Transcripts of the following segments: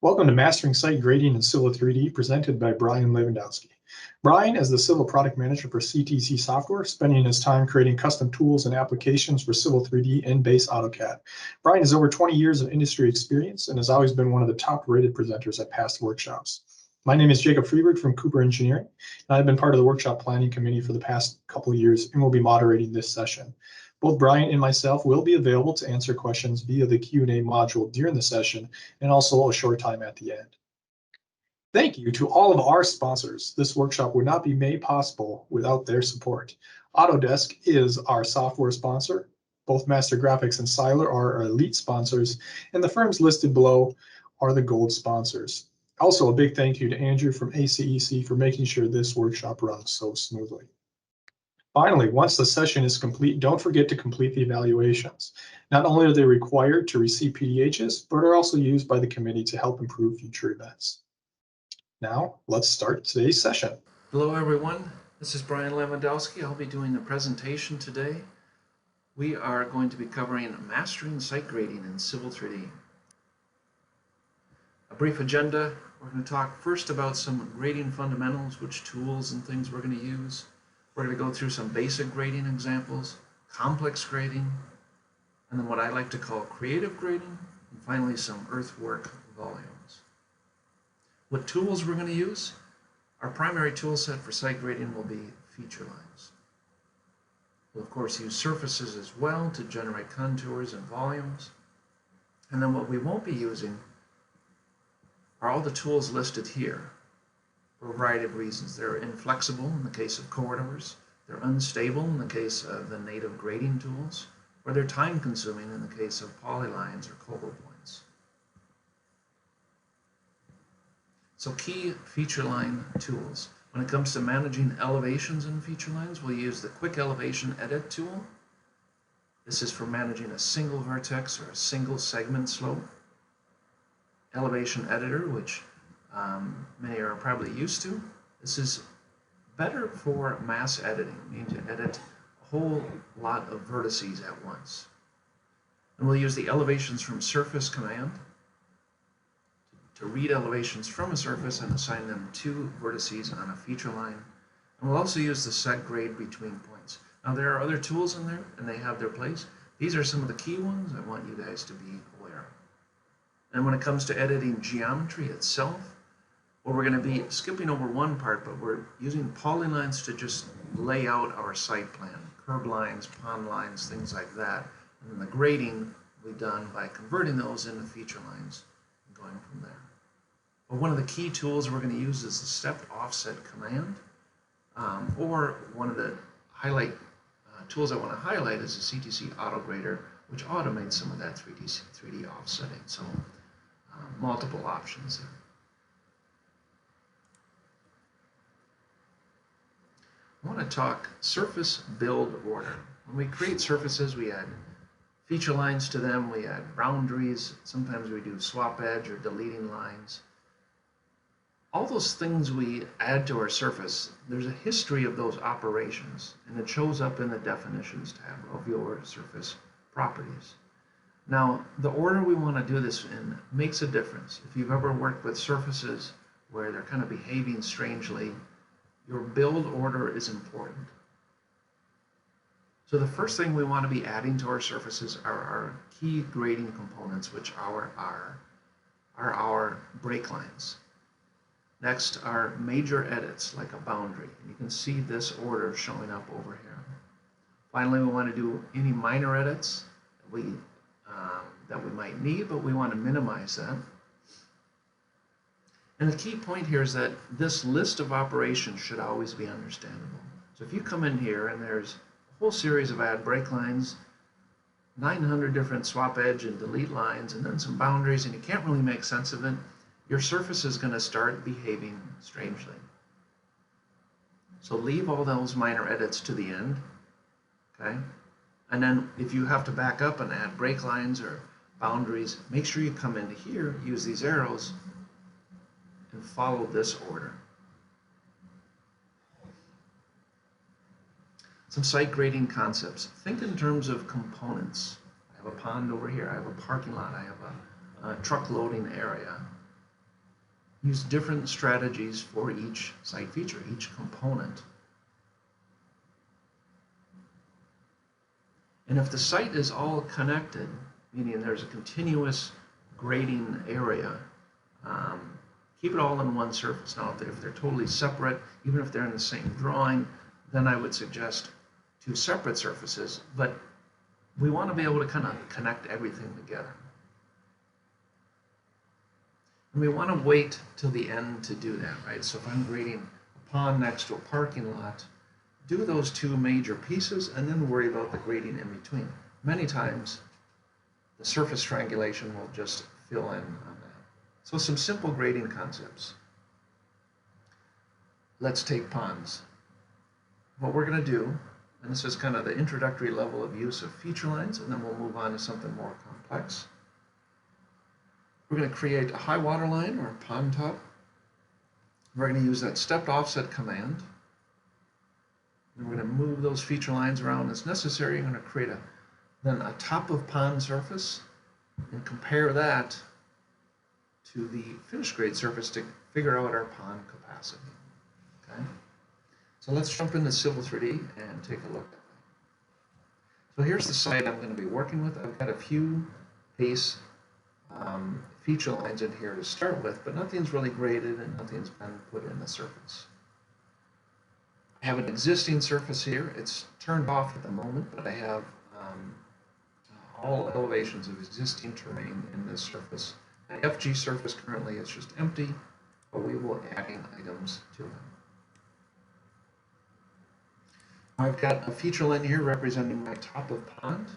Welcome to Mastering Site Grading in Civil 3D, presented by Brian Lewandowski. Brian is the Civil Product Manager for CTC Software, spending his time creating custom tools and applications for Civil 3D and base AutoCAD. Brian has over 20 years of industry experience and has always been one of the top-rated presenters at past workshops. My name is Jacob Freeberg from Cooper Engineering, and I've been part of the workshop planning committee for the past couple of years and will be moderating this session. Both Brian and myself will be available to answer questions via the Q&A module during the session and also a short time at the end. Thank you to all of our sponsors. This workshop would not be made possible without their support. Autodesk is our software sponsor. Both Master Graphics and Siler are our elite sponsors, and the firms listed below are the gold sponsors. Also, a big thank you to Andrew from ACEC for making sure this workshop runs so smoothly. Finally, once the session is complete, don't forget to complete the evaluations. Not only are they required to receive PDHs, but are also used by the committee to help improve future events. Now, let's start today's session. Hello, everyone. This is Brian Lewandowski. I'll be doing the presentation today. We are going to be covering Mastering Site Grading in Civil 3D. A brief agenda. We're going to talk first about some grading fundamentals, which tools and things we're going to use. We're going to go through some basic grading examples, complex grading, and then what I like to call creative grading, and finally some earthwork volumes. What tools we're going to use? Our primary tool set for site grading will be feature lines. We'll of course use surfaces as well to generate contours and volumes. And then what we won't be using are all the tools listed here. For a variety of reasons. They're inflexible in the case of corridors, they're unstable in the case of the native grading tools, or they're time-consuming in the case of polylines or coval points. So key feature line tools. When it comes to managing elevations in feature lines, we'll use the Quick Elevation Edit tool. This is for managing a single vertex or a single segment slope. Elevation Editor, which many are probably used to. This is better for mass editing. You need to edit a whole lot of vertices at once. And we'll use the elevations from surface command to read elevations from a surface and assign them to vertices on a feature line. And we'll also use the set grade between points. Now there are other tools in there and they have their place. These are some of the key ones I want you guys to be aware of. And when it comes to editing geometry itself, well, we're going to be skipping over one part, but we're using polylines to just lay out our site plan. Curb lines, pond lines, things like that. And then the grading will be done by converting those into feature lines and going from there. But one of the key tools we're going to use is the stepped offset command. Or one of the highlight tools I want to highlight is the CTC Auto Grader, which automates some of that 3D offsetting. So multiple options there. I want to talk surface build order. When we create surfaces, we add feature lines to them, we add boundaries, sometimes we do swap edge or deleting lines. All those things we add to our surface, there's a history of those operations, and it shows up in the definitions tab of your surface properties. Now, the order we want to do this in makes a difference. If you've ever worked with surfaces where they're kind of behaving strangely, your build order is important. So the first thing we want to be adding to our surfaces are our key grading components, which are our break lines. Next are major edits, like a boundary. And you can see this order showing up over here. Finally, we want to do any minor edits that we might need, but we want to minimize that. And the key point here is that this list of operations should always be understandable. So if you come in here and there's a whole series of add break lines, 900 different swap edge and delete lines, and then some boundaries, and you can't really make sense of it, your surface is going to start behaving strangely. So leave all those minor edits to the end, okay? And then if you have to back up and add break lines or boundaries, make sure you come into here, use these arrows, and follow this order. Some site grading concepts. Think in terms of components. I have a pond over here, I have a parking lot, I have a truck loading area. use different strategies for each site feature, each component. And if the site is all connected, meaning there's a continuous grading area, keep it all in one surface. Now, if they're totally separate, even if they're in the same drawing, then I would suggest 2 separate surfaces, but we want to be able to kind of connect everything together. And we want to wait till the end to do that, right? So if I'm grading a pond next to a parking lot, do those 2 major pieces and then worry about the grading in between. Many times, the surface triangulation will just fill in on that. So some simple grading concepts. Let's take ponds. What we're going to do, and this is kind of the introductory level of use of feature lines, and then we'll move on to something more complex. We're going to create a high water line or a pond top. We're going to use that stepped offset command. And we're going to move those feature lines around as necessary. I'm going to create then a top of pond surface and compare that to the finished grade surface to figure out our pond capacity. Okay? So let's jump into Civil 3D and take a look at that. So here's the site I'm going to be working with. I've got a few base feature lines in here to start with, but nothing's really graded and nothing's been put in the surface. I have an existing surface here. It's turned off at the moment, but I have all elevations of existing terrain in this surface. The FG surface currently is just empty, but we will be adding items to it. I've got a feature line here representing my top of pond.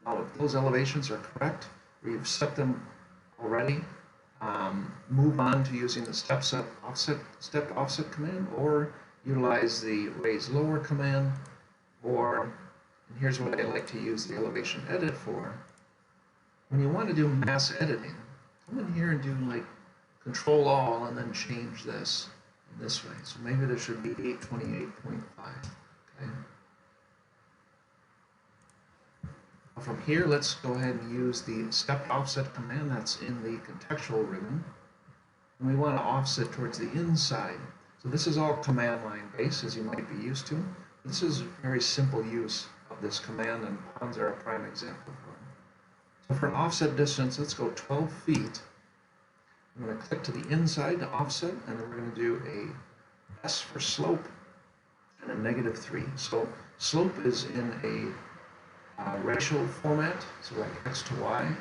Now, if those elevations are correct, we've set them already. Move on to using the stepped offset command, or utilize the raise lower command, or, and here's what I like to use the elevation edit for. When you want to do mass editing, come in here and do like Control All and then change this in this way. So maybe there should be 828.5. Okay. From here, let's go ahead and use the stepped offset command that's in the contextual ribbon. And we want to offset towards the inside. So this is all command line based, as you might be used to. This is very simple use of this command, and ponds are a prime example for it. So for an offset distance, let's go 12 feet. I'm going to click to the inside to offset, and then we're going to do a S for slope and a -3. So slope is in a ratio format, so like X to Y.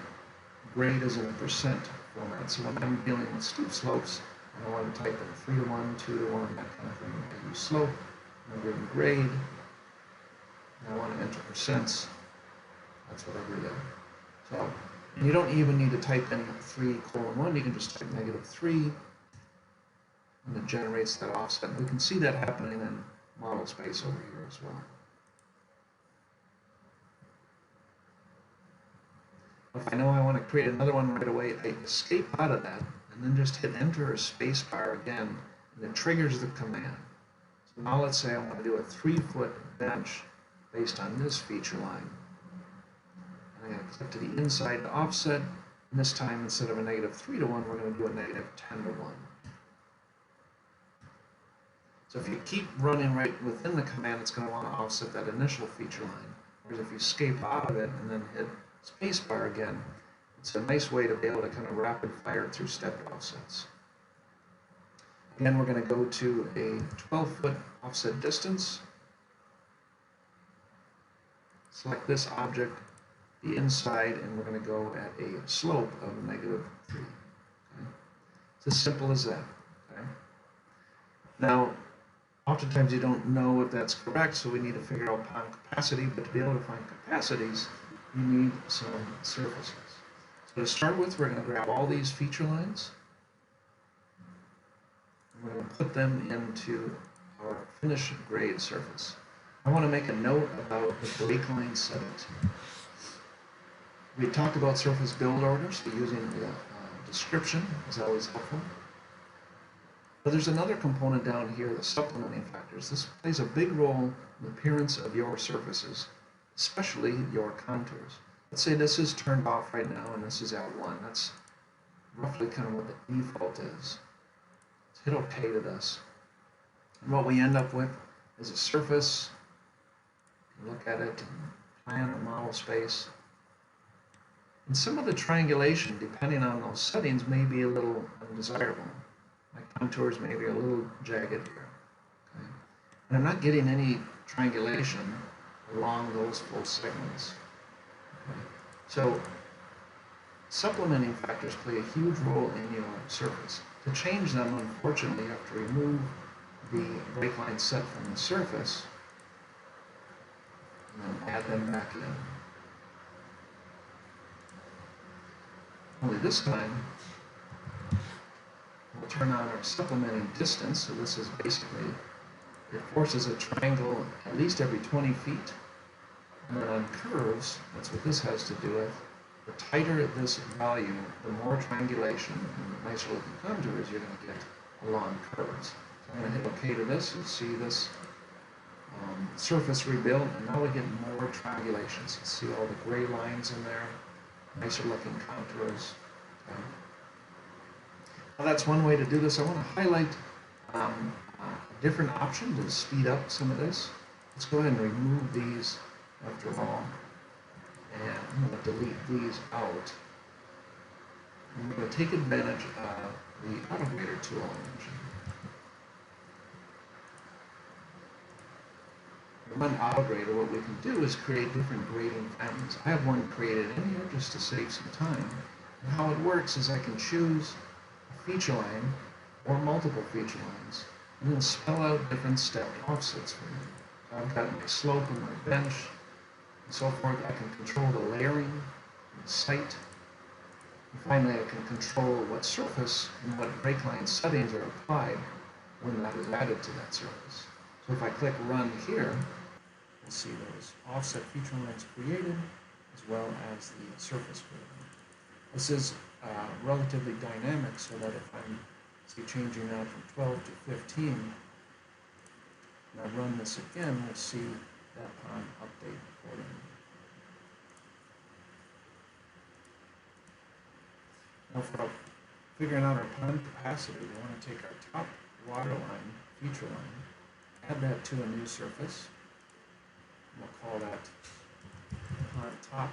Grade is in a percent format. So when I'm dealing with steep slopes, I don't want to type in 3 to 1, 2 to 1, that kind of thing. I use slope, I'm doing grade, and I want to enter percents. That's what I do there. So, and you don't even need to type in 3:1, you can just type -3, and it generates that offset. We can see that happening in model space over here as well. If I know I want to create another one right away, I escape out of that and then just hit enter or space bar again, and it triggers the command. So now let's say I want to do a 3-foot bench based on this feature line. And I'm going to click to the inside to offset, and this time instead of a -3 to 1, we're going to do a -10 to 1. So if you keep running right within the command, it's going to want to offset that initial feature line. Whereas if you escape out of it and then hit spacebar again, it's a nice way to be able to kind of rapid fire through stepped offsets. Again, we're going to go to a 12-foot offset distance. Select this object, the inside, and we're going to go at a slope of -3. Okay? It's as simple as that. Okay? Now, oftentimes you don't know if that's correct, so we need to figure out pond capacity, but to be able to find capacities, you need some surfaces. So to start with, we're going to grab all these feature lines, and we're going to put them into our finished grade surface. I want to make a note about the break line settings. We talked about surface build orders, so using the description is always helpful. But there's another component down here, the supplementing factors. This plays a big role in the appearance of your surfaces, especially your contours. Let's say this is turned off right now and this is at 1. That's roughly kind of what the default is. Let's hit OK to this. And what we end up with is a surface. You look at it and plan the model space. And some of the triangulation, depending on those settings, may be a little undesirable. My contours may be a little jagged here. Okay? And I'm not getting any triangulation along those full segments. Okay? So supplementing factors play a huge role in your surface. To change them, unfortunately, you have to remove the break line set from the surface and then add them back in. Only this time, we'll turn on our supplementing distance. So this is basically, it forces a triangle at least every 20 feet. And then on curves, that's what this has to do with. The tighter this value, the more triangulation and the nicer looking contours you're going to get along curves. So I'm going to hit OK to this. You'll see this surface rebuilt, and now we get more triangulations. You see all the gray lines in there, nicer looking contours. Okay. Well, that's one way to do this. I want to highlight a different option to speed up some of this. Let's go ahead and remove these after all. And I'm going to delete these out. I'm going to take advantage of the automator tool I mentioned. On AutoGrader, what we can do is create different grading families. I have one created in here just to save some time. And how it works is I can choose a feature line or multiple feature lines and then spell out different stepped offsets for me. So I've got my slope and my bench and so forth. I can control the layering, the site. And finally, I can control what surface and what break line settings are applied when that is added to that surface. So if I click Run here, we'll see those offset feature lines created, as well as the surface grading. This is relatively dynamic, so that if I'm changing that from 12 to 15, and I run this again, we'll see that pond update accordingly. Now for figuring out our pond capacity, we want to take our top water line, feature line, add that to a new surface. We'll call that pond top.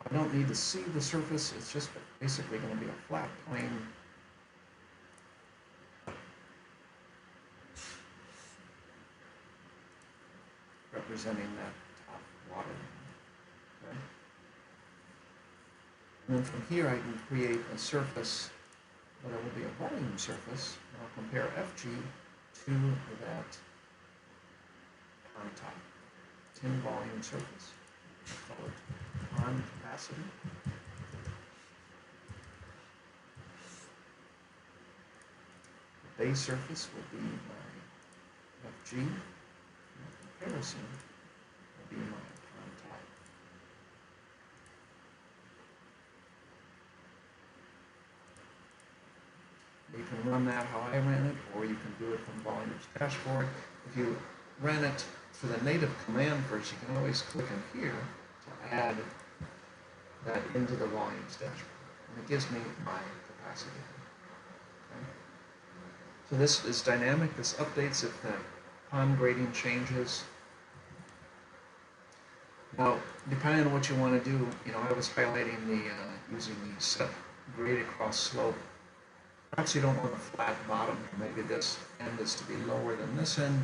I don't need to see the surface, it's just basically going to be a flat plane representing that top water line. Okay. And then from here I can create a surface, but it will be a volume surface, and I'll compare FG to that pond top. Tin volume surface. I'll call it pond capacity. The base surface will be my FG. And the comparison will be my pond top. You can run that how I ran it, or you can do it from Volumes Dashboard. If you ran it for the native command first, you can always click in here to add that into the Volumes Dashboard. And it gives me my capacity. Okay. So this is dynamic. This updates if the pond grading changes. Now, depending on what you want to do, I was highlighting the using the set grade across slope. Perhaps you don't want a flat bottom. Maybe this end is to be lower than this end.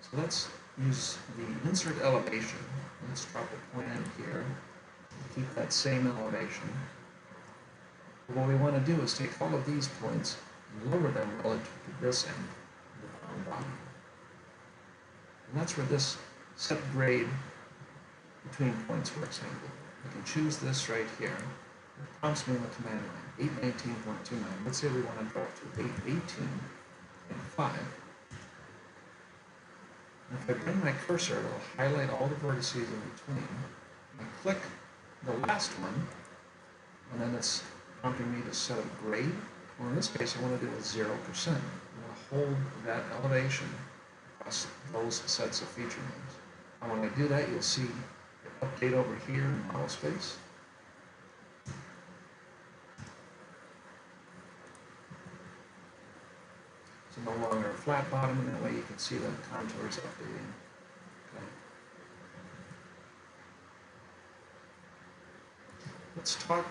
So let's use the insert elevation. Let's drop a point in here. Keep that same elevation. What we want to do is take all of these points and lower them relative to this end of the pond bottom. And that's where this set grade between points works handy. I can choose this right here. It prompts me in the command line, 819.29. Let's say we want to drop to 818.5. And if I bring my cursor, it'll highlight all the vertices in between. I click the last one, and then it's prompting me to set a grade. Well, in this case, I want to do a 0%. I want to hold that elevation across those sets of feature names. And when I do that, you'll see it update over here in model space. flat bottom, and that way you can see the contours updating. Okay. Let's talk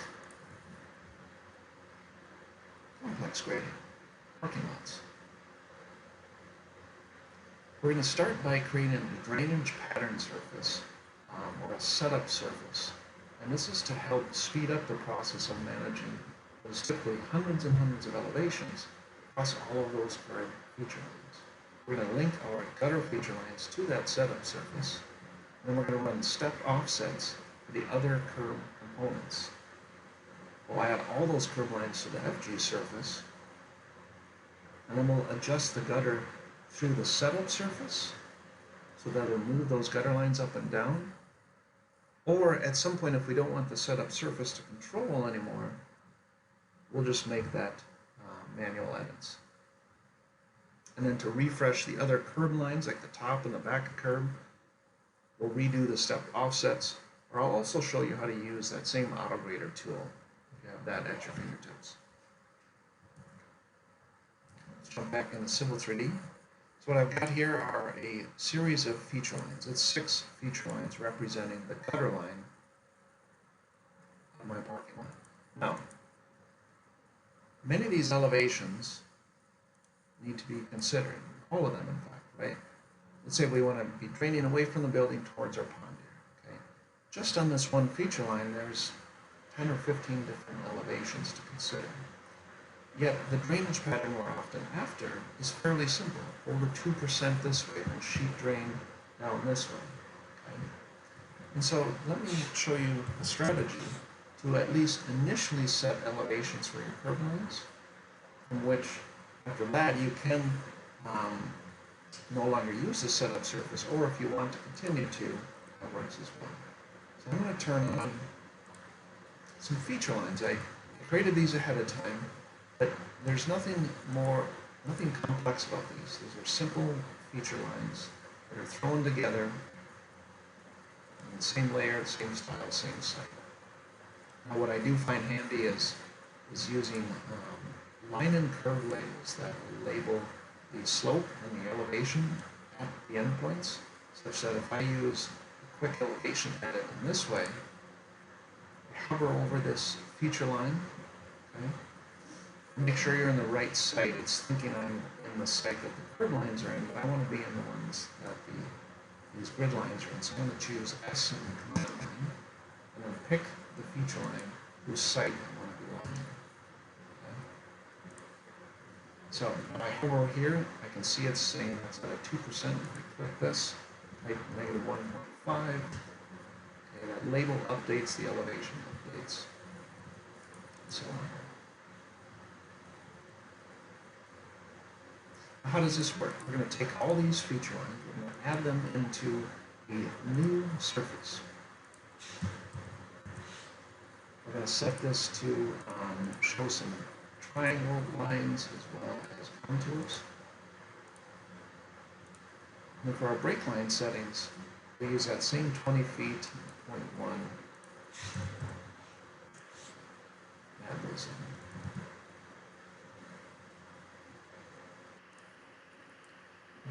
complex grading, parking lots. We're going to start by creating a drainage pattern surface, or a setup surface. And this is to help speed up the process of managing those typically hundreds and hundreds of elevations across all of those curb feature lines. We're going to link our gutter feature lines to that setup surface. And then we're going to run step offsets for the other curb components. We'll add all those curb lines to the FG surface, and then we'll adjust the gutter through the setup surface so that it'll move those gutter lines up and down. Or at some point, if we don't want the setup surface to control anymore, we'll just make that manual edits. And then to refresh the other curb lines, like the top and the back curb, we'll redo the step offsets, or I'll also show you how to use that same auto grader tool if you have that at your fingertips. Let's jump back into Civil 3D. So what I've got here are a series of feature lines. It's 6 feature lines representing the gutter line of my parking lot. Now, many of these elevations need to be considered, all of them in fact, right? Let's say we want to be draining away from the building towards our pond here, okay? Just on this one feature line, there's 10 or 15 different elevations to consider. Yet the drainage pattern we're often after is fairly simple. Over 2% this way and sheet drain down this way. Okay? And so let me show you a strategy to at least initially set elevations for your curb lines, from which after that you can no longer use the setup surface, or if you want to continue to, that works as well. So I'm going to turn on some feature lines. I created these ahead of time. But there's nothing complex about these. These are simple feature lines that are thrown together in the same layer, the same style, same site. Now what I do find handy is using line and curve labels that label the slope and the elevation at the endpoints, such that if I use a quick elevation edit in this way, I hover over this feature line, okay? Make sure you're in the right site. It's thinking I'm in the site that the grid lines are in, but I want to be in the ones that these grid lines are in. So I'm going to choose S in the command line, and then pick the feature line whose site I want to be on. Okay. So when I hover here, I can see it's saying that's at a 2%. If I click this, type -1.5. Okay, that label updates the elevation updates, and so on. How does this work? We're going to take all these feature lines, we're going to add them into a new surface. We're going to set this to show some triangle lines as well as contours. And for our break line settings, we use that same 20 feet, 0.1. Add those in.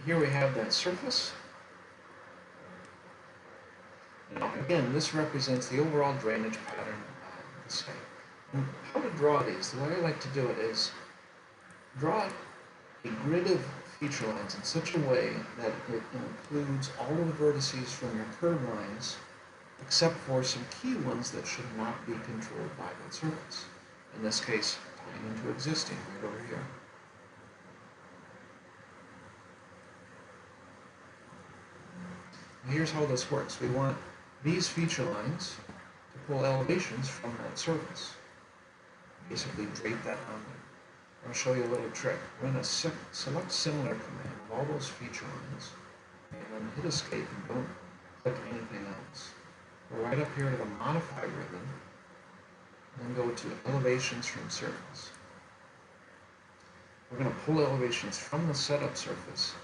Here we have that surface. Now, again, this represents the overall drainage pattern of the site. And how to draw these? The way I like to do it is draw a grid of feature lines in such a way that it includes all of the vertices from your curve lines, except for some key ones that should not be controlled by that surface. In this case, tying into existing right over here. Here's how this works. We want these feature lines to pull elevations from that surface. Basically drape that on there. I'll show you a little trick. We're going to select similar command of all those feature lines, and then hit escape and don't click anything else. Go right up here to the modify ribbon, and then go to elevations from surface. We're going to pull elevations from the setup surface.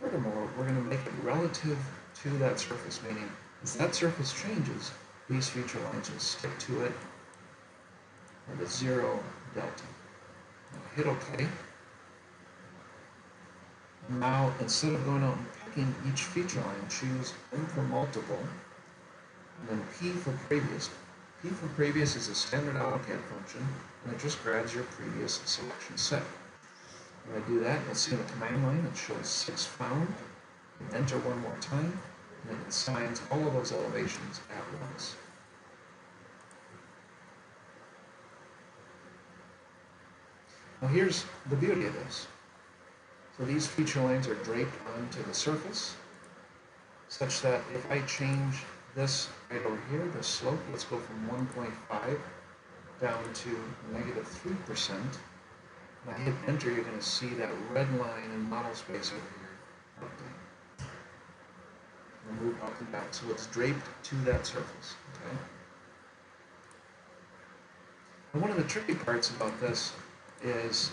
Furthermore, we're going to make it relative to that surface, meaning as that surface changes, these feature lines will stick to it at a 0 delta. Now hit OK. Now, instead of going out and picking each feature line, choose M for multiple, and then P for previous. P for previous is a standard AutoCAD function, and it just grabs your previous selection set. When I do that, you'll see in the command line it shows 6 found. You enter one more time, and it assigns all of those elevations at once. Now here's the beauty of this. So these feature lines are draped onto the surface, such that if I change this right over here, the slope, let's go from 1.5 down to -3%. When I hit enter, you're going to see that red line in model space over here update. We'll move up and down, so it's draped to that surface. Okay. And one of the tricky parts about this is,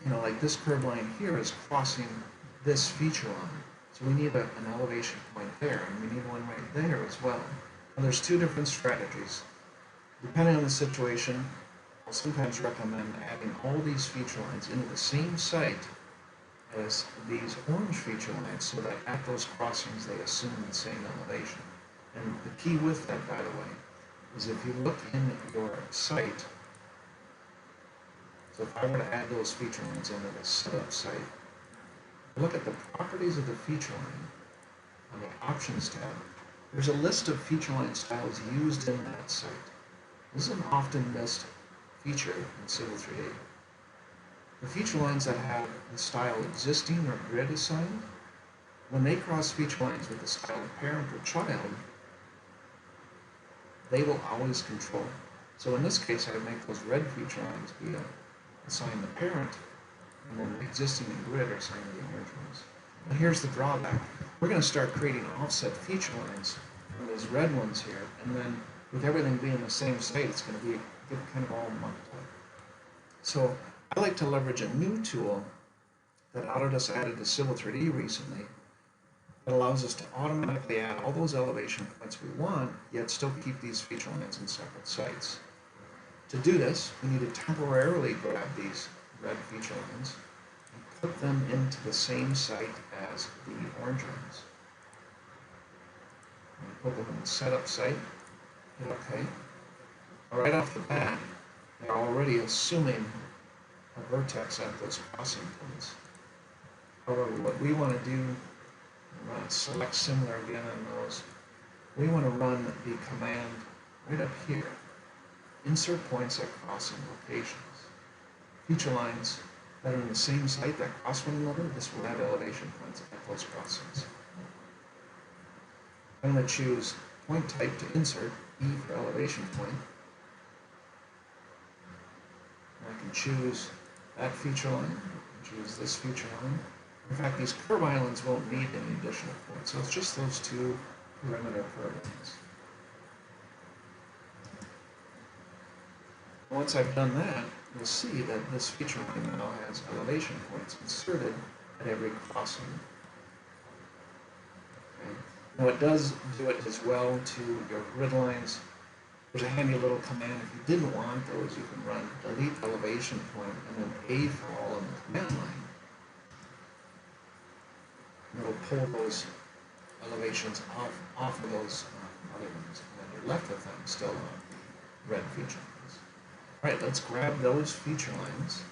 like this curved line here is crossing this feature line. So we need an elevation point there, and we need one right there as well. And there's two different strategies. Depending on the situation, I'll sometimes recommend adding all these feature lines into the same site as these orange feature lines so that at those crossings they assume the same elevation. And the key with that, by the way, is if you look in your site, so if I were to add those feature lines into the setup site, look at the properties of the feature line on the options tab. There's a list of feature line styles used in that site. This is an often missed feature in Civil 3D. The feature lines that have the style existing or grid assigned, when they cross feature lines with the style parent or child, they will always control. So in this case, I would make those red feature lines be assigned the parent, and then the existing and grid are assigned to the orange ones. And here's the drawback. We're going to start creating offset feature lines from these red ones here, and then with everything being the same state, it's going to be kind of all mucked up. So I like to leverage a new tool that Autodesk added to Civil 3D recently that allows us to automatically add all those elevation points we want, yet still keep these feature lines in separate sites. To do this, we need to temporarily grab these red feature lines and put them into the same site as the orange ones. And put them in the setup site, hit OK. Right off the bat, they're already assuming a vertex at those crossing points. However, what we want to do, select similar again on those, we want to run the command right up here. Insert points at crossing locations. Feature lines that are in the same site that cross one another, this will add elevation points at those crossings. I'm going to choose point type to insert, E for elevation point. And I can choose that feature line, choose this feature line. In fact, these curve islands won't need any additional points, so it's just those two perimeter curve lines. Once I've done that, you'll see that this feature line now has elevation points inserted at every crossing. Okay. Now it does do it as well to your grid lines. There's a handy little command. If you didn't want those, you can run delete elevation point and then A for all in the command line. And it'll pull those elevations off of those other ones, and then you're left with them still on the red feature lines. All right, let's grab those feature lines,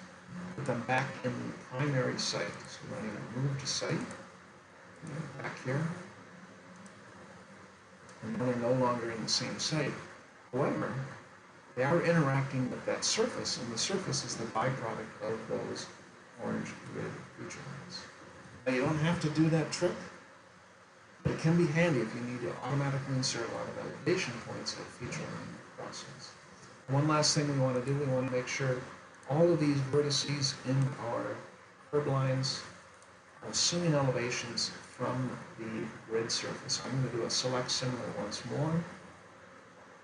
put them back in the primary site. So we're running a move to site, back here, and now they're no longer in the same site. However, they are interacting with that surface, and the surface is the byproduct of those orange grid feature lines. Now, you don't have to do that trick, but it can be handy if you need to automatically insert a lot of elevation points at feature line crossings. One last thing we want to do, we want to make sure all of these vertices in our curb lines are assuming elevations from the grid surface. I'm going to do a select similar once more,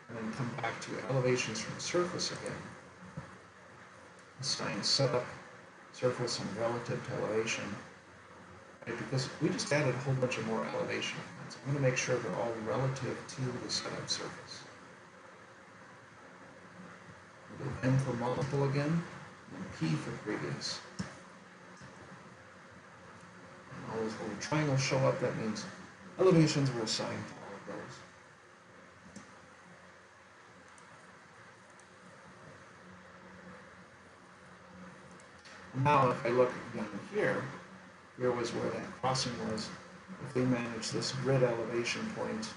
and then come back to elevations from surface again. Assign setup, surface, and relative to elevation. Right, because we just added a whole bunch of more elevation points. I'm going to make sure they're all relative to the setup surface. We'll do M for multiple again, and P for previous. all those little triangles show up, that means elevations were assigned to all of those. Now if I look down here, here was where that crossing was. If we manage this grid elevation point,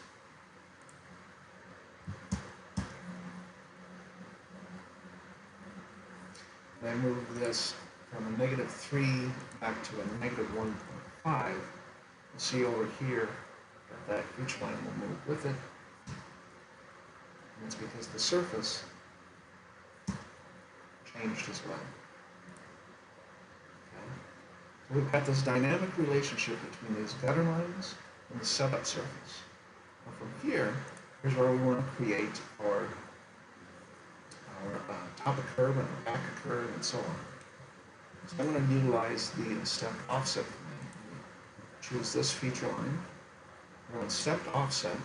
and I move this from a -3 back to a -1.5, you'll see over here that that each line will move with it. And it's because the surface changed as well. So we've got this dynamic relationship between these gutter lines and the setup surface. Now from here, here's where we want to create our top of curve and our back of curve and so on. So I'm going to utilize the step offset command. Choose this feature line, run stepped offset,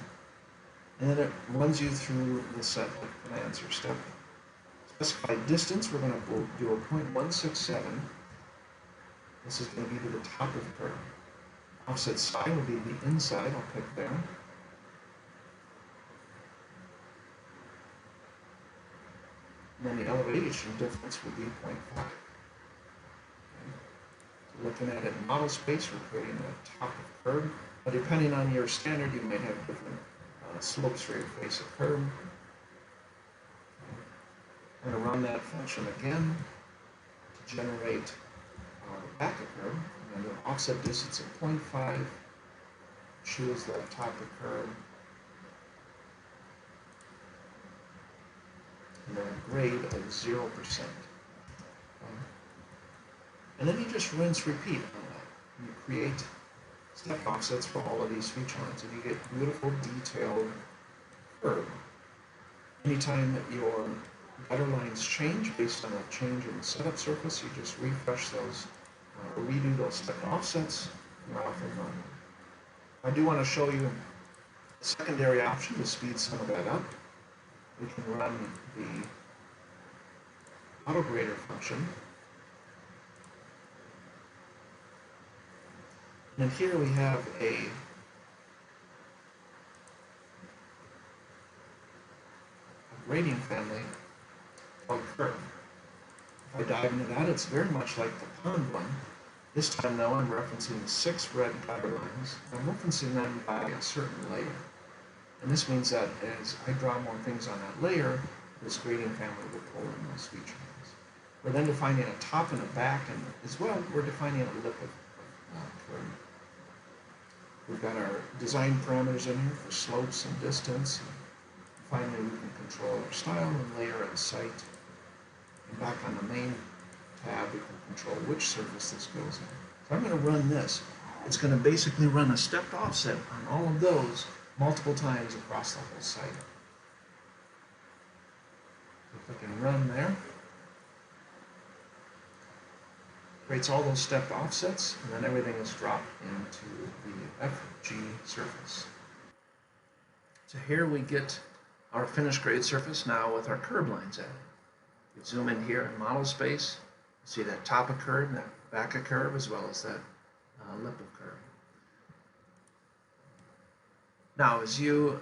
and then it runs you through the set of commands or step. Specify distance, we're going to do a 0.167. This is going to be to the top of the curve. Offset side will be the inside, I'll pick there. And then the elevation difference will be 0.5. Okay. So looking at it in model space, we're creating a top of curve. But depending on your standard, you might have different slopes for your face of curve. I'm going to run that function again to generate our back of curve. I'm going to do an offset distance of 0.5. Choose the top of curve. And then a grade of 0%. And then you just rinse repeat on that. You create step offsets for all of these feature lines, and you get beautiful detailed curve. Anytime that your gutter lines change based on a change in the setup surface, you just refresh those, redo those step offsets, and you're off and running. I do want to show you a secondary option to speed some of that up. We can run the auto grader function. And here we have a grading family called curve. If I dive into that, it's very much like the pond one. This time though, I'm referencing 6 red gutter lines. I'm referencing them by a certain layer. And this means that as I draw more things on that layer, this grading family will pull in those feature lines. We're then defining a top and a back, and as well, we're defining a lip of curve. We've got our design parameters in here for slopes and distance. And finally, we can control our style and layer and site. And back on the main tab, we can control which surface this goes in. So I'm going to run this. It's going to basically run a stepped offset on all of those multiple times across the whole site. So click and run there. Creates all those stepped offsets, and then everything is dropped into the FG surface. So here we get our finished grade surface now with our curve lines added. You zoom in here in model space, you see that top of curve and that back of curve, as well as that lip of curve. Now, as you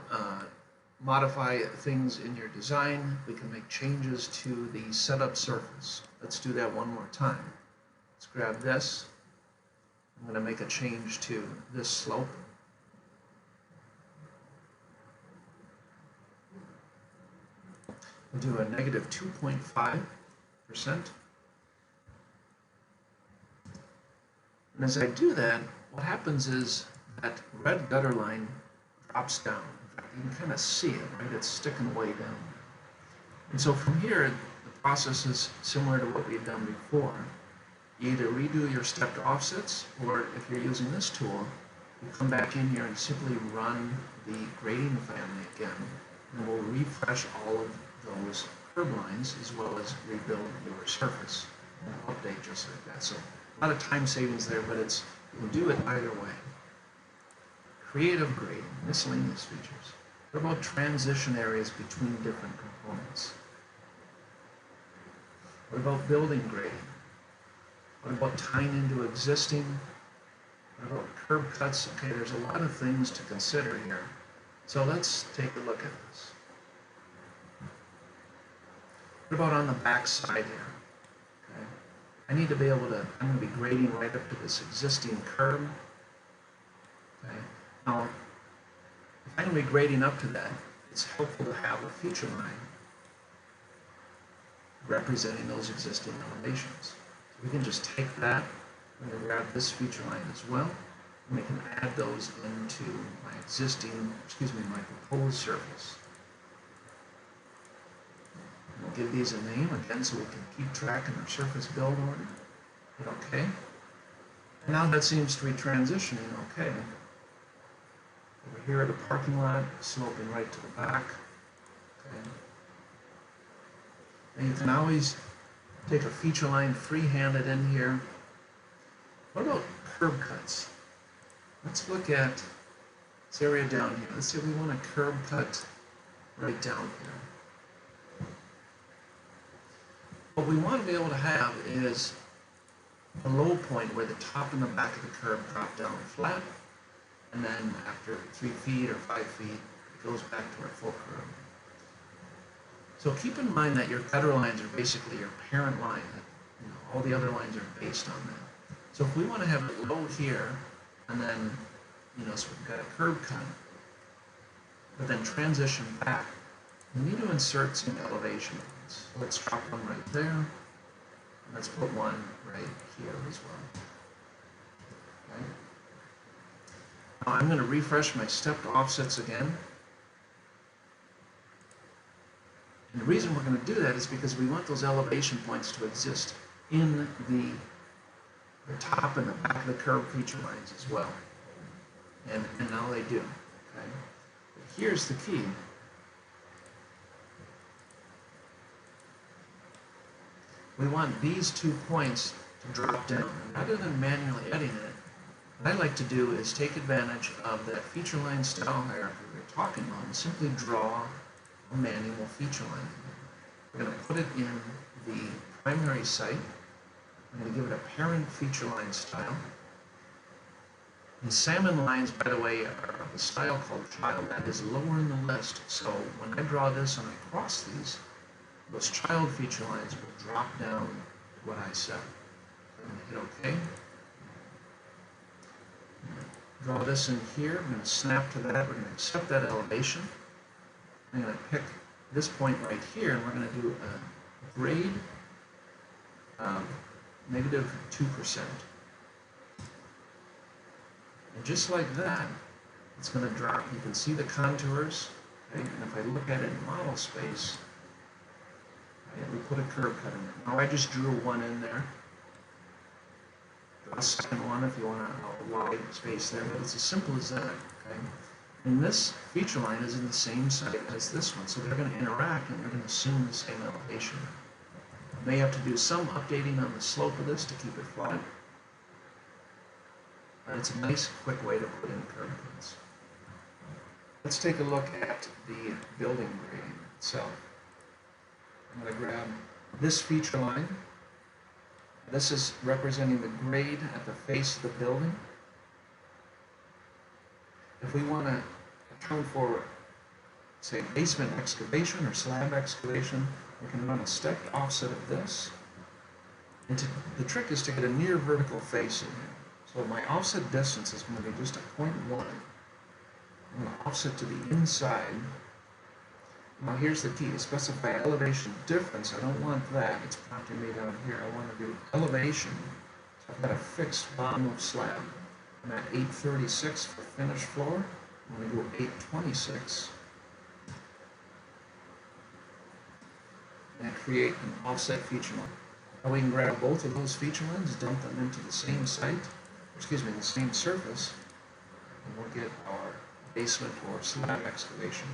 modify things in your design, we can make changes to the setup surface. Let's do that one more time. Let's grab this. I'm going to make a change to this slope. We'll do a negative 2.5%. And as I do that, what happens is that red gutter line drops down. In fact, you can kind of see it, right? It's sticking way down. And so from here, the process is similar to what we've done before. You either redo your stepped offsets, or if you're using this tool, you come back in here and simply run the grading family again, and we'll refresh all of those curve lines as well as rebuild your surface and update just like that. So a lot of time savings there, but you can do it either way. Creative grading, miscellaneous features. What about transition areas between different components? What about building grading? What about tying into existing What about curb cuts? Okay, there's a lot of things to consider here. So let's take a look at this. What about on the back side here? Okay. I need to be able to, I'm going to be grading right up to this existing curb. Okay. Now, if I'm going to be grading up to that, it's helpful to have a feature line representing those existing elevations. So we can just take that, we're going to grab this feature line as well, and we can add those into my my proposed surface. We'll give these a name again so we can keep track in our surface build order. Hit OK. And now that seems to be transitioning okay. Over here at the parking lot, sloping right to the back. Okay. And you can always take a feature line free-handed in here. What about curb cuts? Let's look at this area down here. Let's say we want a curb cut right down here. What we want to be able to have is a low point where the top and the back of the curb drop down flat, and then after 3 feet or 5 feet, it goes back to our full curb. So keep in mind that your gutter lines are basically your parent line. All the other lines are based on that. So if we want to have it low here, and then, so we've got a curb cut, but then transition back, we need to insert some elevation lines. So let's drop one right there, and let's put one right here as well. Okay. Now I'm going to refresh my stepped offsets again. And the reason we're going to do that is because we want those elevation points to exist in the top and the back of the curve feature lines as well. And now they do. Okay? But here's the key. We want these 2 points to drop down. And rather than manually editing it, what I like to do is take advantage of that feature line style hierarchy we were talking about and simply draw a manual feature line. We're going to put it in the primary site. I'm going to give it a parent feature line style. And salmon lines, by the way, are of a style called child. That is lower in the list. So when I draw this and I cross these, those child feature lines will drop down to what I set. I'm going to hit OK. Draw this in here. I'm going to snap to that. We're going to accept that elevation. I'm going to pick this point right here, and we're going to do a grade of -2%. And just like that, it's going to drop. You can see the contours. Okay? And if I look at it in model space, right, we put a curve cut in there. Now I just drew one in there. Draw a second one if you want a wide space there, but it's as simple as that. Okay? And this feature line is in the same site as this one, so they're going to interact and they're going to assume the same elevation. You may have to do some updating on the slope of this to keep it flat. But it's a nice, quick way to put in curb cuts. Let's take a look at the building grading itself. I'm going to grab this feature line. This is representing the grade at the face of the building. If we want to account for, say, basement excavation or slab excavation, we can run a stepped offset of this. And the trick is to get a near vertical face in here. So my offset distance is going to be just a 0.1. I'm going to offset to the inside. Now here's the key, to specify elevation difference. I don't want that, it's prompting me down here. I want to do elevation. So I've got a fixed bottom of slab. I'm at 836 for finished floor. I'm going to go 826. And create an offset feature line. Now we can grab both of those feature lines, dump them into the same site, the same surface, and we'll get our basement or slab excavation.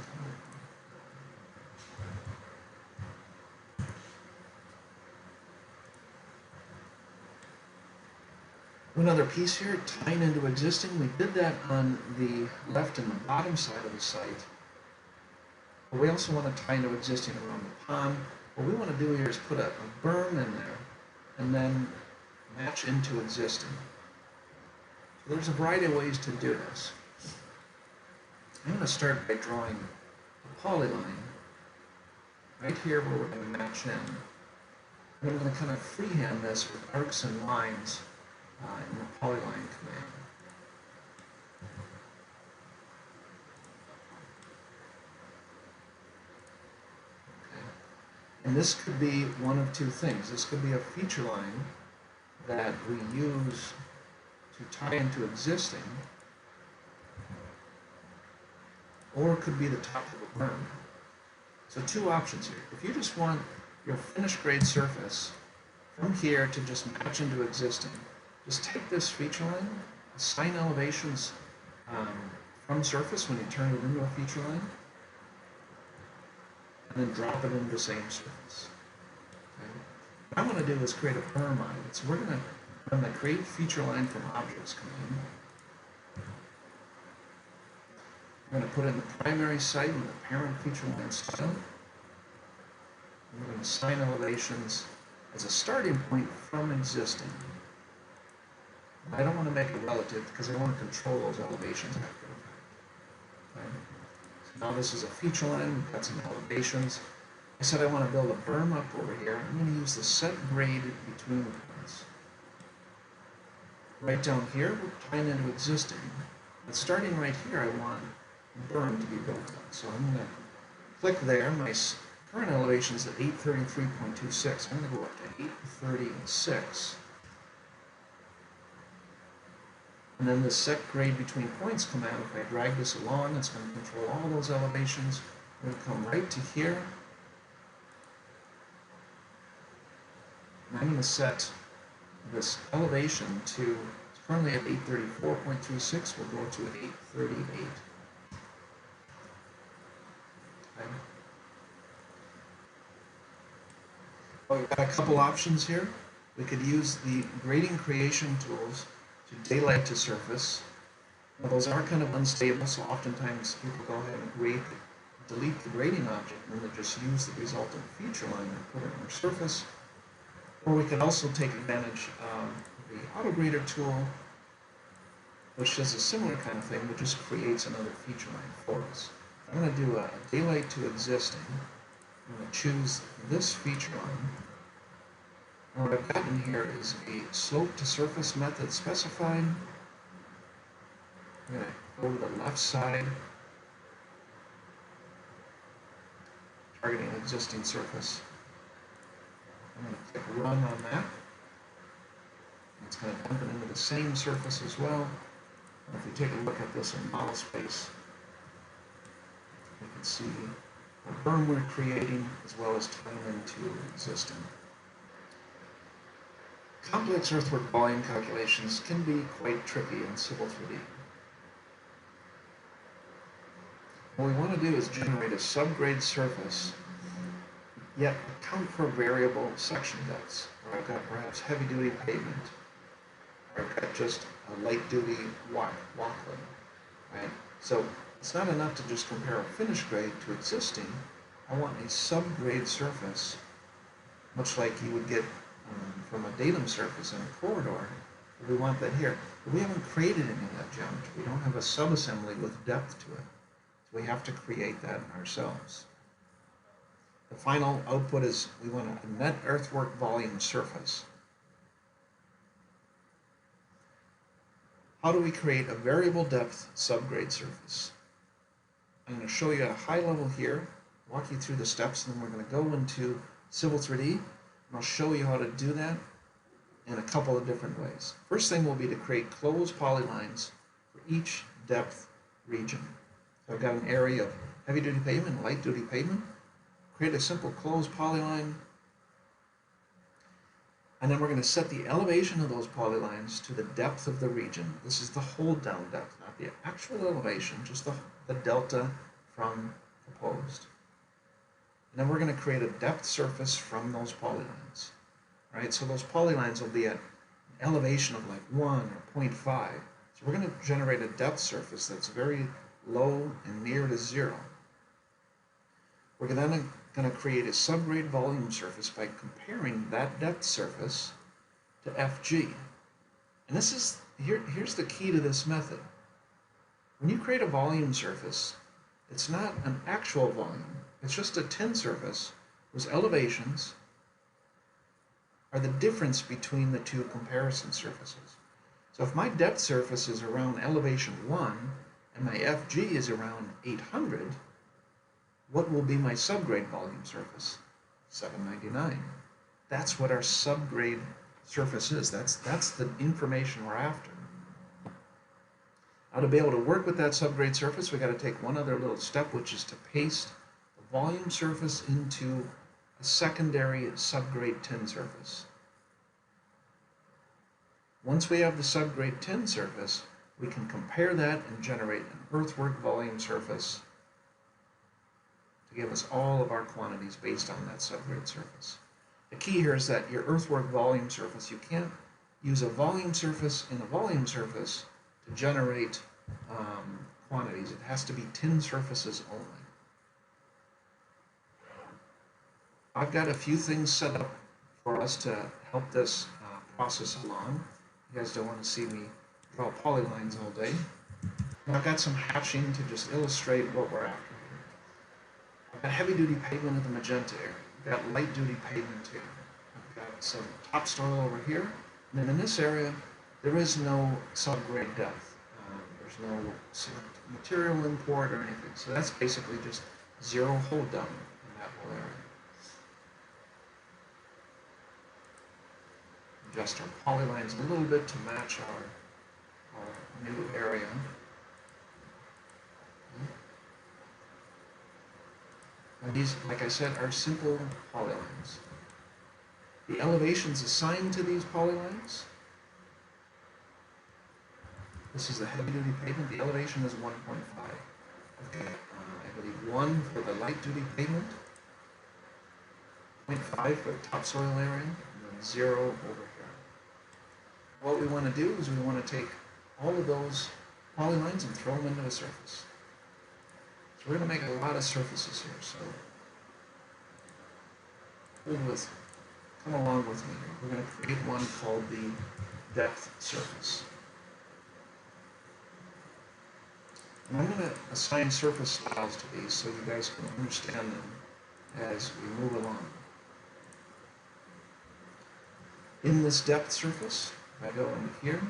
Another piece here, tying into existing. We did that on the left and the bottom side of the site. But we also want to tie into existing around the pond. What we want to do here is put a berm in there and then match into existing. There's a variety of ways to do this. I'm going to start by drawing a polyline right here where we're going to match in. And I'm going to kind of freehand this with arcs and lines in the polyline command. Okay. And this could be one of two things. This could be a feature line that we use to tie into existing, or it could be the top of a berm. So two options here. If you just want your finished grade surface from here to just match into existing, just take this feature line, assign elevations from surface when you turn it into a feature line, and then drop it into the same surface. Okay. What I want to do is create a berm out of it. So we're going to run the create feature line from objects command. We're going to put in the primary site and the parent feature line style. And we're going to assign elevations as a starting point from existing. I don't want to make it relative because I want to control those elevations after the fact. Okay. So now this is a feature line. We've got some elevations. I said I want to build a berm up over here. I'm going to use the set grade between the points. Right down here, we're tying into existing. But starting right here, I want the berm to be built up. So I'm going to click there. My current elevation is at 833.26. I'm going to go up to 836. And then the set grade between points command, if I drag this along, it's going to control all those elevations. I'm going to come right to here. And I'm going to set this elevation to, it's currently at 834.36, we'll go to 838. Okay. Well, we've got a couple options here. We could use the grading creation tools to daylight to surface. Now, those are kind of unstable, so oftentimes people go ahead and delete the grading object, and then they just use the resultant feature line and put it on their surface. Or we could also take advantage of the auto grader tool, which does a similar kind of thing, but just creates another feature line for us. I'm going to do a daylight to existing. I'm going to choose this feature line. And what I've got in here is a slope to surface method specified. I'm going to go to the left side, targeting an existing surface. I'm going to click run on that. It's going to dump it into the same surface as well. And if we take a look at this in model space, we can see the berm we're creating as well as tying into existing. Complex earthwork volume calculations can be quite tricky in Civil 3D. What we want to do is generate a subgrade surface, yet account for variable section depths, where I've got perhaps heavy-duty pavement, or I've got just a light-duty walkway, right? So it's not enough to just compare a finished grade to existing. I want a subgrade surface, much like you would get from a datum surface in a corridor. We want that here. But we haven't created any of that geometry. We don't have a subassembly with depth to it. So we have to create that ourselves. The final output is we want a net earthwork volume surface. How do we create a variable depth subgrade surface? I'm going to show you at a high level here, walk you through the steps, and then we're going to go into Civil 3D, and I'll show you how to do that in a couple of different ways. First thing will be to create closed polylines for each depth region. So I've got an area of heavy-duty pavement and light-duty pavement. Create a simple closed polyline, and then we're going to set the elevation of those polylines to the depth of the region. This is the hold down depth, not the actual elevation, just the delta from proposed. And then we're going to create a depth surface from those polylines. Right? So those polylines will be at an elevation of like 1 or 0.5. So we're going to generate a depth surface that's very low and near to 0. We're then going to create a subgrade volume surface by comparing that depth surface to FG. And this is here's the key to this method. When you create a volume surface, it's not an actual volume. It's just a tin surface whose elevations are the difference between the two comparison surfaces. So if my depth surface is around elevation 1 and my FG is around 800, what will be my subgrade volume surface? 799. That's what our subgrade surface is. That's the information we're after. Now, to be able to work with that subgrade surface, we got to take one other little step, which is to paste the volume surface into a secondary subgrade tin surface. Once we have the subgrade tin surface, we can compare that and generate an earthwork volume surface to give us all of our quantities based on that subgrade surface. The key here is that your earthwork volume surface, you can't use a volume surface in a volume surface to generate quantities. It has to be tin surfaces only. I've got a few things set up for us to help this process along. You guys don't want to see me draw polylines all day. And I've got some hatching to just illustrate what we're after here. I've got heavy duty pavement in the magenta area. I've got light duty pavement here. I've got some topsoil over here. And then in this area, there is no subgrade depth. There's no material import or anything. So that's basically just zero hold down in that whole area. Adjust our polylines a little bit to match our new area. Now these, like I said, are simple polylines. The elevations assigned to these polylines, this is the heavy-duty pavement. The elevation is 1.5. Okay, I believe 1 for the light-duty pavement, 0.5 for the topsoil area, and then 0 over here. What we want to do is we want to take all of those polylines and throw them into a surface. So we're going to make a lot of surfaces here. So come along with me here. We're going to create one called the depth surface. And I'm going to assign surface styles to these so you guys can understand them as we move along. In this depth surface, if I go in here,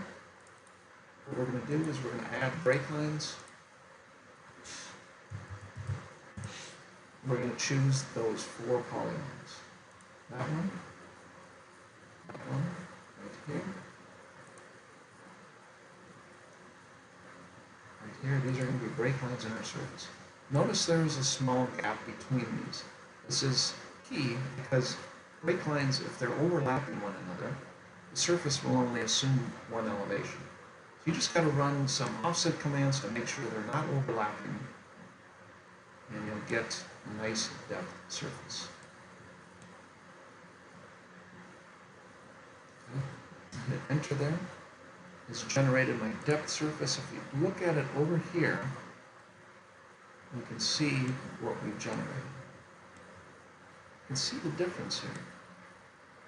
what we're going to do is we're going to add break lines. We're going to choose those 4 polylines. That one, right here. Here, these are going to be break lines in our surface. Notice there is a small gap between these. This is key because break lines, if they're overlapping one another, the surface will only assume one elevation. So you just got to run some offset commands to make sure they're not overlapping, and you'll get a nice depth surface. Okay. Hit enter there. It's generated my depth surface. If you look at it over here, you can see what we've generated. You can see the difference here.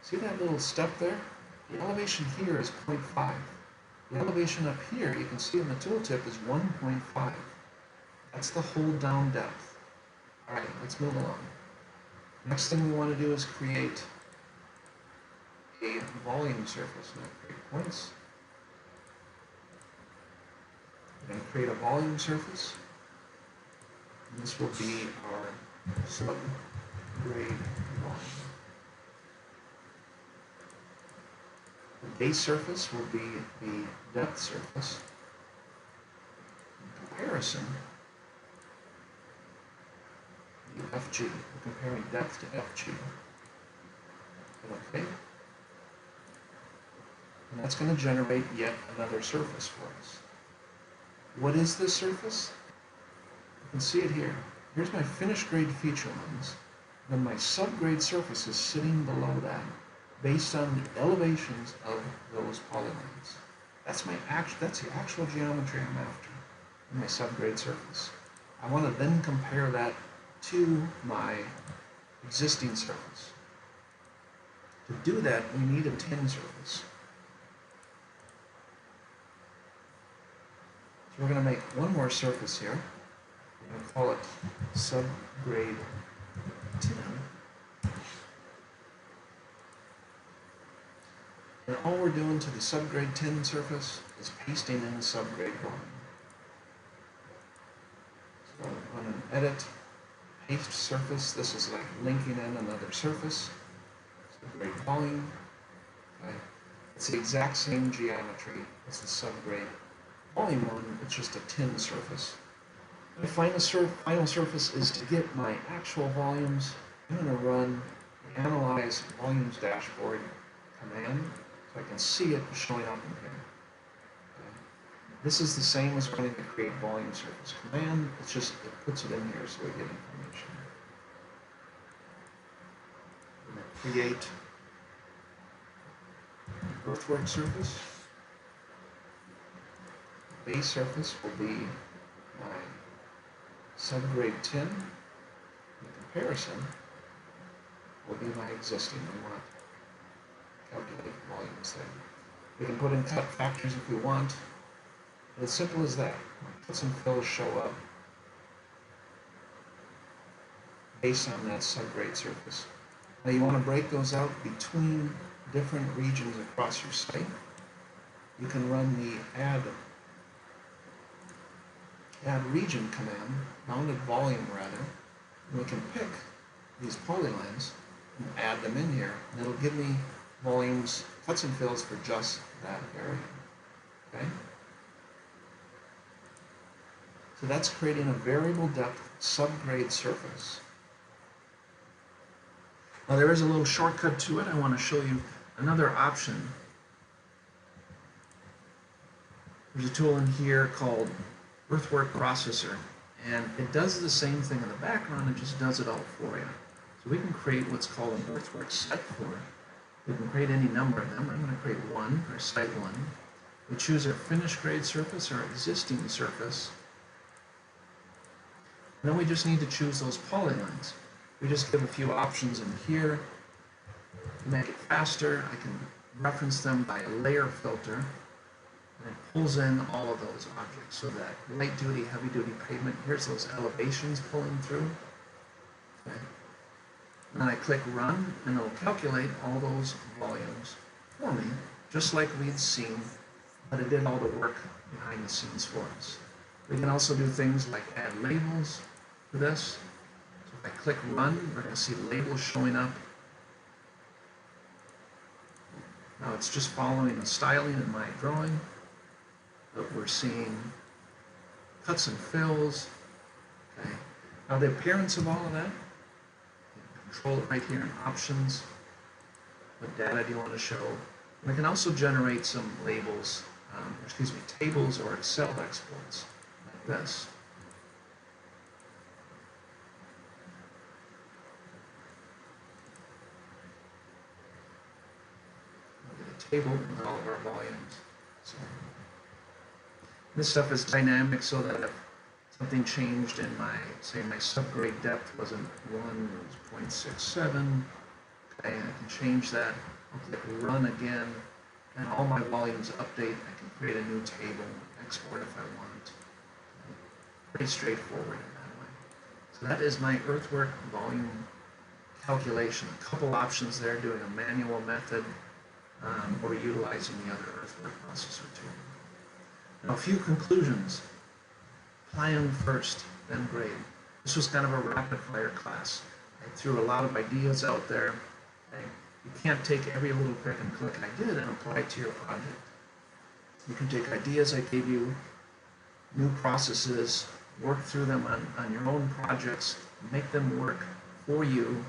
See that little step there? The elevation here is 0.5. The elevation up here, you can see in the tooltip, is 1.5. That's the hold down depth. All right, let's move along. Next thing we want to do is create a volume surface. Now create points. We're going to create a volume surface. And this will be our subgrade volume. The base surface will be the depth surface. In comparison, the FG. We're comparing depth to FG. Okay. And that's going to generate yet another surface for us. What is this surface? You can see it here. Here's my finished grade feature lines. Then my subgrade surface is sitting below that, based on the elevations of those polylines. That's the actual geometry I'm after in my subgrade surface. I want to then compare that to my existing surface. To do that, we need a tin surface. we're going to make one more surface here. We're going to call it Subgrade 10. And all we're doing to the Subgrade 10 surface is pasting in Subgrade volume. So on an edit, paste surface, this is like linking in another surface. Subgrade volume. Okay. It's the exact same geometry as the Subgrade volume one, it's just a tin surface. The final surface is to get my actual volumes. I'm going to run the Analyze Volumes Dashboard command so I can see it showing up in here. Okay. This is the same as running the Create Volume Surface command, it's just it puts it in here so we get information. I'm going to create Earthwork surface. Base surface will be my Subgrade 10. The comparison will be my existing. We want to calculate volumes there. We can put in cut factors if we want. But as simple as that. Cuts and fills show up based on that subgrade surface. Now you want to break those out between different regions across your site. You can run the add region command, bounded volume rather, and we can pick these polylines and add them in here, and it'll give me volumes, cuts and fills for just that area. Okay? So that's creating a variable depth subgrade surface. Now there is a little shortcut to it. I want to show you another option. There's a tool in here called Earthwork Processor, and it does the same thing in the background, it just does it all for you. So we can create what's called an earthwork set for it. We can create any number of them. I'm going to create one for site 1. We choose our finished grade surface, our existing surface. And then we just need to choose those polylines. We just give a few options in here. To make it faster, I can reference them by a layer filter. And it pulls in all of those objects. So that light duty, heavy duty pavement, here's those elevations pulling through. Okay. And then I click run, and it'll calculate all those volumes for me, just like we'd seen, but it did all the work behind the scenes for us. We can also do things like add labels to this. So if I click run, we're going to see labels showing up. Now it's just following the styling in my drawing, but we're seeing cuts and fills. Okay. Now the appearance of all of that, control it right here in options. What data do you want to show? We can also generate some labels, tables or Excel exports like this. We'll get a table with all of our volumes. So this stuff is dynamic, so that if something changed in my, say my subgrade depth wasn't 1, it was 0.67, okay, I can change that. I'll click run again, and all my volumes update. I can create a new table, export if I want. Pretty straightforward in that way. So that is my earthwork volume calculation. A couple options there, doing a manual method or utilizing the other earthwork processor tool. Now a few conclusions. Plan first, then grade. This was kind of a rapid fire class. I threw a lot of ideas out there. Okay? You can't take every little click and click I did and apply it to your project. You can take ideas I gave you, new processes, work through them on your own projects, make them work for you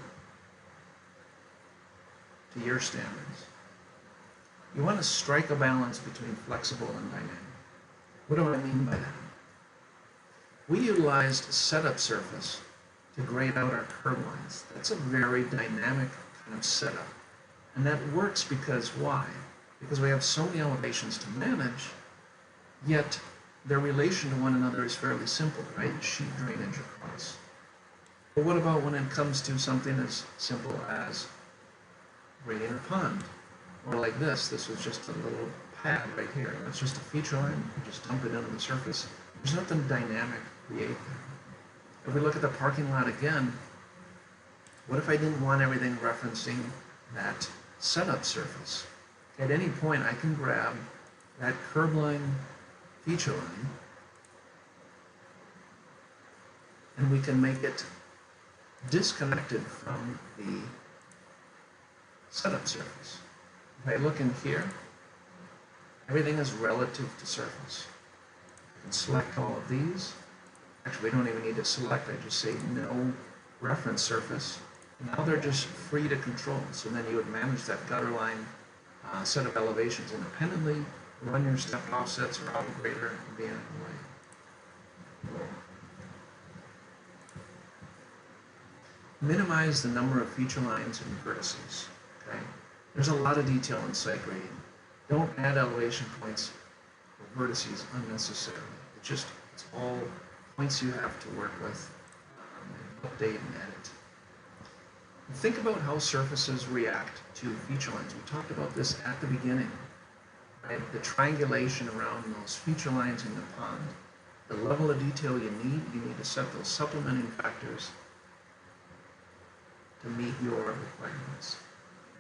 to your standards. You want to strike a balance between flexible and dynamic. What do I mean by that? We utilized setup surface to grade out our curb lines. That's a very dynamic kind of setup. And that works because why? Because we have so many elevations to manage, yet their relation to one another is fairly simple, right? Sheet drainage across. But what about when it comes to something as simple as grading a pond? Or like this was just a little pad right here. It's just a feature line, you just dump it into the surface. There's nothing dynamic to create there. If we look at the parking lot again, what if I didn't want everything referencing that setup surface? At any point, I can grab that curb line feature line and we can make it disconnected from the setup surface. If I look in here, everything is relative to surface. I can select all of these. Actually, we don't even need to select. I just say no reference surface. Now they're just free to control. So then you would manage that gutter line set of elevations independently, run your stepped offsets or auto grader, and be on your way. Minimize the number of feature lines and vertices. Okay? There's a lot of detail in site grading. Don't add elevation points or vertices unnecessarily. It's all points you have to work with, and update and edit. And think about how surfaces react to feature lines. We talked about this at the beginning. Right? The triangulation around those feature lines in the pond. The level of detail you need to set those supplementing factors to meet your requirements.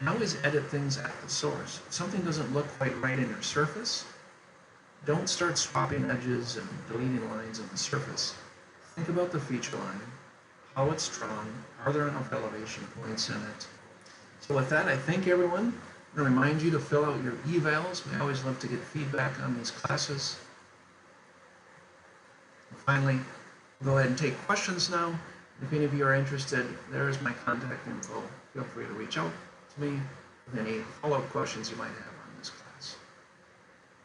And always edit things at the source. If something doesn't look quite right in your surface, don't start swapping edges and deleting lines in the surface. Think about the feature line, how it's drawn, are there enough elevation points in it? So with that, I thank everyone. I'm going to remind you to fill out your evals. We always love to get feedback on these classes. And finally, we'll go ahead and take questions now. If any of you are interested, there is my contact info. Feel free to reach out to me with any follow-up questions you might have on this class.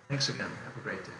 Thanks again. Have a great day.